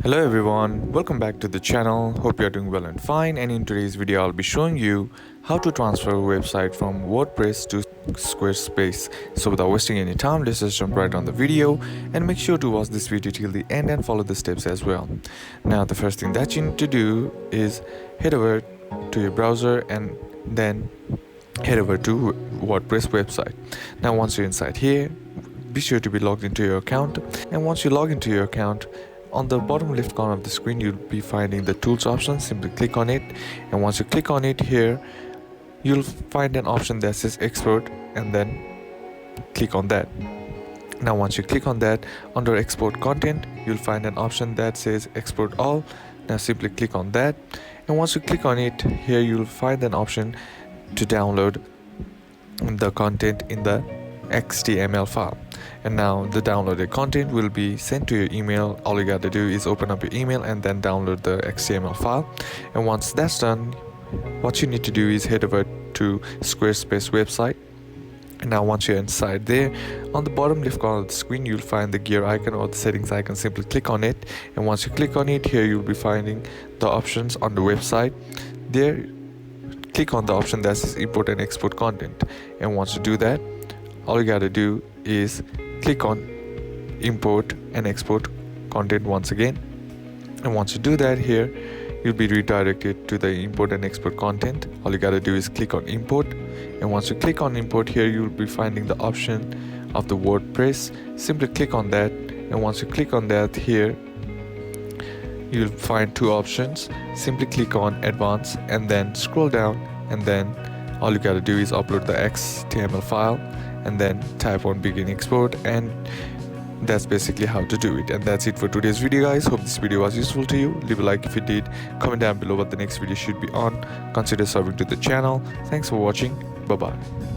Hello everyone, welcome back to the channel. Hope you are doing well and fine, and in today's video I'll be showing you how to transfer a website from WordPress to Squarespace. So without wasting any time, let's just jump right on the video and make sure to watch this video till the end and follow the steps as well. Now the first thing that you need to do is head over to your browser and then head over to WordPress website. Now once you're inside here, be sure to be logged into your account, and once you log into your account, on the bottom left corner of the screen you'll be finding the tools option. Simply click on it, and once you click on it here, you'll find an option that says export, and then click on that. Now once you click on that, under export content you'll find an option that says export all. Now simply click on that, and once you click on it here, you'll find an option to download the content in the XML file. And now the downloaded content will be sent to your email. All you gotta do is open up your email and then download the XML file. And once that's done, what you need to do is head over to Squarespace website. And now once you're inside there, on the bottom left corner of the screen you'll find the gear icon or the settings icon. Simply click on it, and once you click on it here, you'll be finding the options on the website. There, click on the option that says import and export content, and once you do that, all you gotta do is click on import and export content once again. And once you do that here, you'll be redirected to the import and export content. All you gotta do is click on import, and once you click on import here, you'll be finding the option of the WordPress. Simply click on that, and once you click on that here, you'll find two options. Simply click on advanced and then scroll down, and then all you gotta do is upload the XML file and then type on begin export, and that's basically how to do it. And that's it for today's video, guys. Hope this video was useful to you. Leave a like if it did, comment down below what the next video should be on, consider subbing to the channel. Thanks for watching. Bye bye.